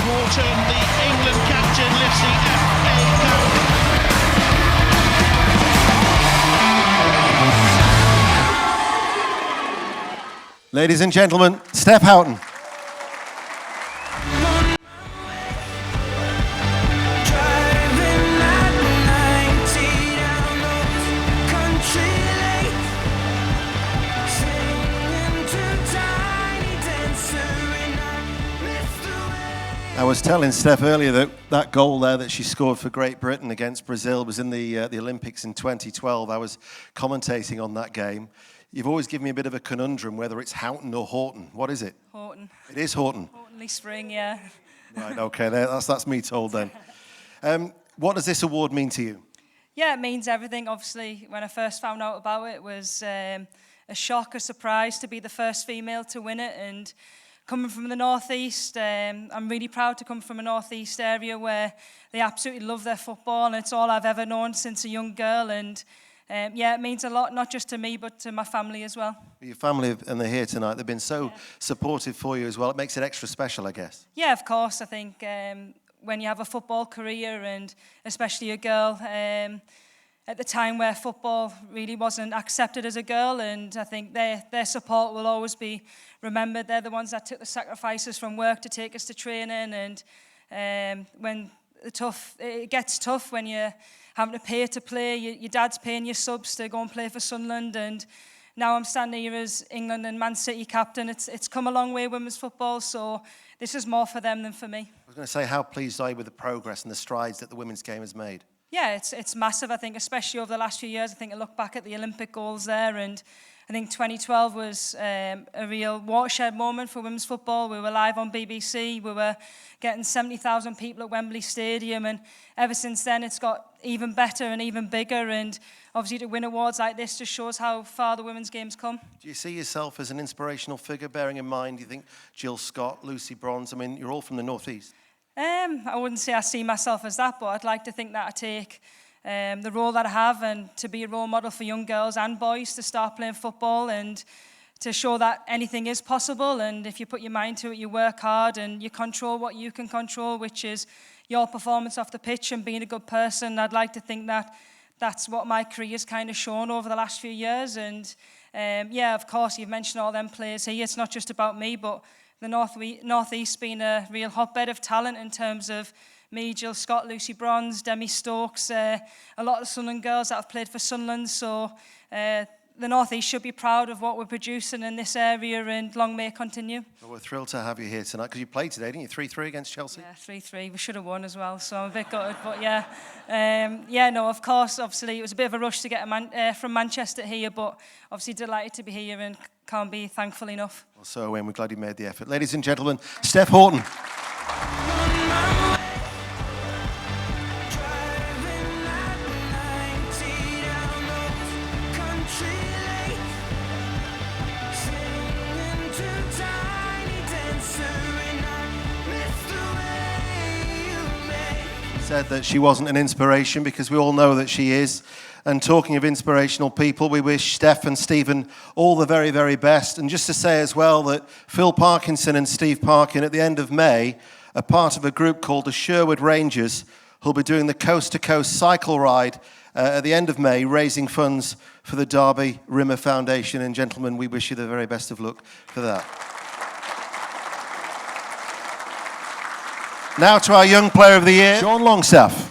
Horton, the England captain, lifts the FA Cup. Ladies and gentlemen, Steph Houghton. I was telling Steph earlier that that goal there that she scored for Great Britain against Brazil was in the Olympics in 2012. I was commentating on that game. You've always given me a bit of a conundrum whether it's Houghton or Horton. What is it? Horton. It is Horton. Hortonly Spring, yeah. Right, okay, that's me told then. What does this award mean to you? Yeah, it means everything. Obviously, when I first found out about it, it was a shock, a surprise to be the first female to win it. And coming from the Northeast, I'm really proud to come from a Northeast area where they absolutely love their football, and it's all I've ever known since a young girl. And yeah, it means a lot, not just to me, but to my family as well. Your family, and they're here tonight, they've been so supportive for you as well. It makes it extra special, I guess. Yeah, of course. I think when you have a football career, and especially a girl, at the time where football really wasn't accepted as a girl, and I think their support will always be remembered. They're the ones that took the sacrifices from work to take us to training, and when it gets tough when you're having to pay to play, your dad's paying your subs to go and play for Sunderland, and now I'm standing here as England and Man City captain. It's come a long way, women's football, so this is more for them than for me. I was going to say, how pleased are you with the progress and the strides that the women's game has made? Yeah, it's massive, I think, especially over the last few years. I think I look back at the Olympic goals there, and I think 2012 was a real watershed moment for women's football. We were live on BBC. We were getting 70,000 people at Wembley Stadium, and ever since then it's got even better and even bigger, and obviously to win awards like this just shows how far the women's game's come. Do you see yourself as an inspirational figure, bearing in mind, you think Jill Scott, Lucy Bronze, I mean, you're all from the Northeast? I wouldn't say I see myself as that, but I'd like to think that I take the role that I have, and to be a role model for young girls and boys to start playing football, and to show that anything is possible, and if you put your mind to it, you work hard and you control what you can control, which is your performance off the pitch and being a good person. I'd like to think that that's what my career's kind of shown over the last few years. And yeah, of course, you've mentioned all them players here. It's not just about me, but the Northeast being a real hotbed of talent in terms of me, Jill Scott, Lucy Bronze, Demi Stokes, a lot of Sunderland girls that have played for Sunderland. So the Northeast should be proud of what we're producing in this area, and long may it continue. Well, we're thrilled to have you here tonight, because you played today, didn't you? 3-3 against Chelsea? Yeah, 3-3. We should have won as well, so I'm a bit gutted. But yeah, yeah, no, of course, obviously, it was a bit of a rush to get from Manchester here, but obviously delighted to be here and can't be thankful enough. Well, so are we, and we're glad you made the effort. Ladies and gentlemen, Steph Horton. Said that she wasn't an inspiration, because we all know that she is. And talking of inspirational people, we wish Steph and Stephen all the very, very best. And just to say as well that Phil Parkinson and Steve Parkin at the end of May are part of a group called the Sherwood Rangers, who'll be doing the coast-to-coast cycle ride at the end of May, raising funds for the Derby Rimmer Foundation. And gentlemen, we wish you the very best of luck for that. Now to our Young Player of the Year, Sean Longstaff.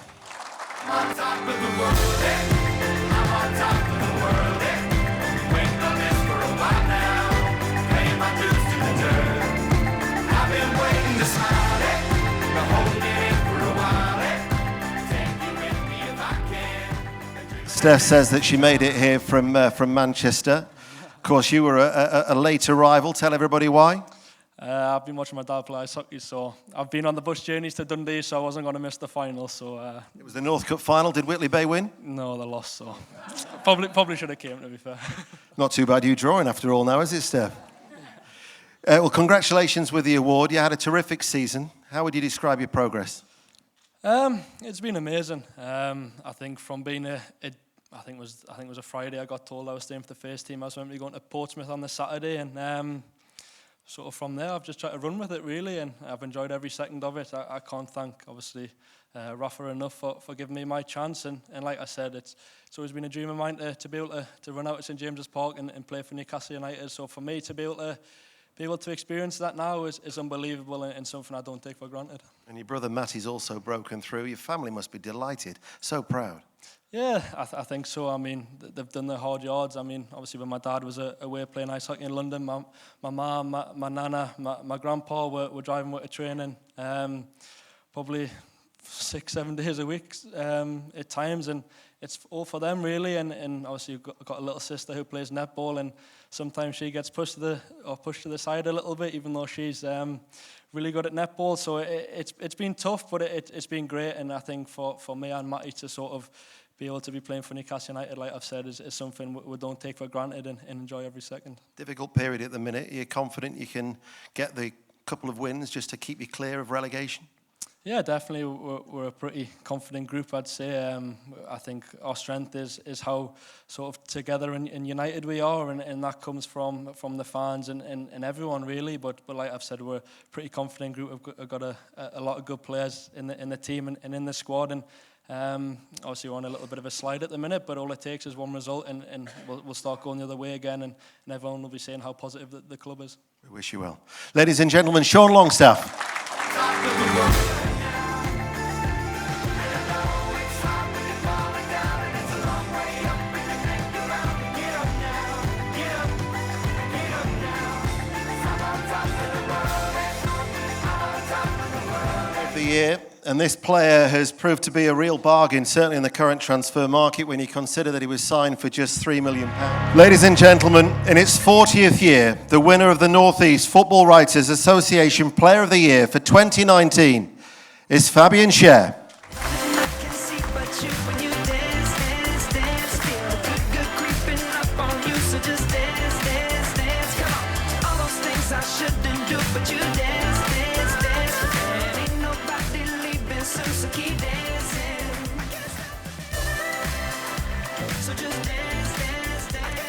Steph says that she made it here from Manchester. Of course, you were a late arrival. Tell everybody why. I've been watching my dad play ice hockey, so I've been on the bus journeys to Dundee, so I wasn't going to miss the final. So it was the North Cup final. Did Whitley Bay win? No, they lost. So probably should have came, to be fair. Not too bad you drawing after all now, is it, Steph? Well, congratulations with the award. You had a terrific season. How would you describe your progress? It's been amazing. I think from being I think it was a Friday, I got told I was staying for the first team. I was meant to be going to Portsmouth on the Saturday, and sort of from there, I've just tried to run with it really, and I've enjoyed every second of it. I can't thank, obviously, Rafa enough for giving me my chance. And like I said, it's always been a dream of mine to be able to run out at St James's Park and play for Newcastle United. So for me to be able to experience that now is unbelievable and something I don't take for granted. And your brother Matty's also broken through. Your family must be delighted, so proud. Yeah, I think so. I mean, they've done their hard yards. I mean, obviously when my dad was away playing ice hockey in London, my mum, my nana, my grandpa were driving with a training, probably 6-7 days a week at times, and it's all for them really. And obviously you've got a little sister who plays netball, and sometimes she gets pushed to the side a little bit, even though she's really good at netball. So it's been tough, but it's been great. And I think for me and Matty to sort of be able to be playing for Newcastle United, like I've said, is something we don't take for granted and enjoy every second. Difficult period at the minute. Are you confident you can get the couple of wins just to keep you clear of relegation? Yeah, definitely. We're a pretty confident group, I'd say. I think our strength is how sort of together and united we are, and that comes from the fans and everyone really. But like I've said, we're a pretty confident group. We've got a lot of good players in the team and in the squad, and obviously we're on a little bit of a slide at the minute, but all it takes is one result and we'll start going the other way again, and everyone will be saying how positive the club is. We wish you well. Ladies and gentlemen, Sean Longstaff. The year, and this player has proved to be a real bargain, certainly in the current transfer market when you consider that he was signed for just £3 million. Ladies and gentlemen, in its 40th year, the winner of the North East Football Writers Association Player of the Year for 2019 is Fabian Schär.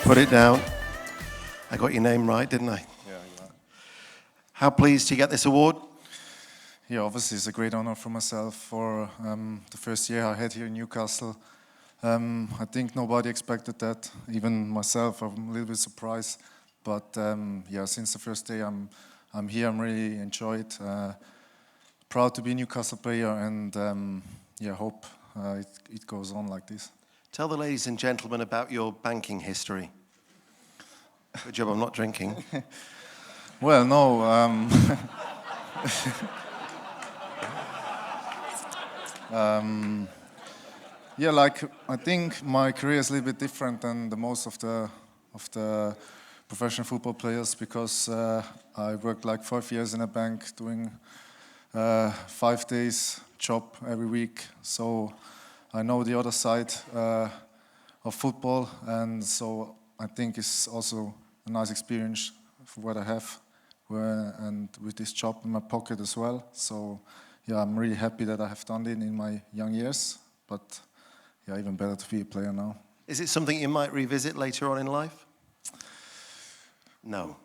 Put it down. I got your name right, didn't I? Yeah. How pleased to get this award? Yeah, obviously it's a great honor for myself for the first year I had here in Newcastle. I think nobody expected that, even myself. I'm a little bit surprised, but yeah, since the first day I'm here, I'm really enjoyed. Proud to be a Newcastle player, and yeah, hope it goes on like this. Tell the ladies and gentlemen about your banking history. Good job I'm not drinking. Well, no. Yeah, like I think my career is a little bit different than the most of the professional football players, because I worked like 5 years in a bank doing 5 days job every week. So I know the other side of football, and so I think it's also a nice experience for what I have, and with this job in my pocket as well. So yeah, I'm really happy that I have done it in my young years, but yeah, even better to be a player now. Is it something you might revisit later on in life? No.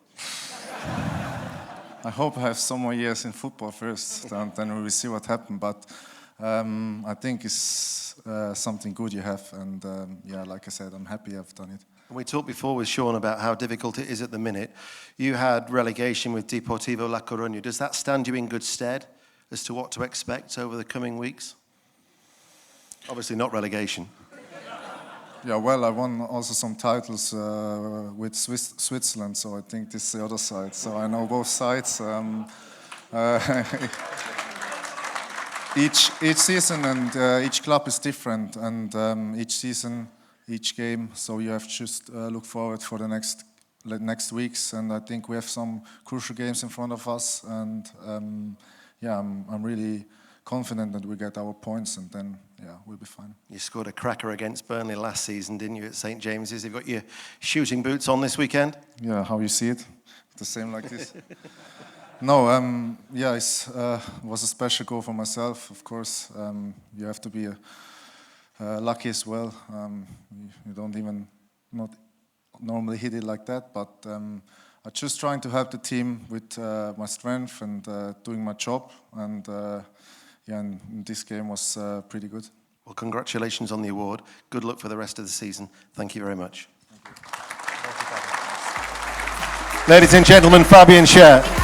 I hope I have some more years in football first, and then we will see what happens. But I think it's something good you have, and yeah, like I said, I'm happy I've done it. We talked before with Sean about how difficult it is at the minute. You had relegation with Deportivo La Coruña. Does that stand you in good stead as to what to expect over the coming weeks? Obviously not relegation. Yeah, well, I won also some titles with Switzerland, so I think this is the other side. So I know both sides. Each season and each club is different, and each season, each game. So you have to just look forward for the next weeks, and I think we have some crucial games in front of us. And yeah, I'm really confident that we get our points, and then yeah, we'll be fine. You scored a cracker against Burnley last season, didn't you, at St James's? You've got your shooting boots on this weekend? Yeah, how you see it? The same like this? No, yeah, it was a special goal for myself, of course. You have to be lucky as well. You don't even not normally hit it like that, but I'm just trying to help the team with my strength and doing my job. And yeah, and this game was pretty good. Well, congratulations on the award. Good luck for the rest of the season. Thank you very much. Ladies and gentlemen, Fabian Scher.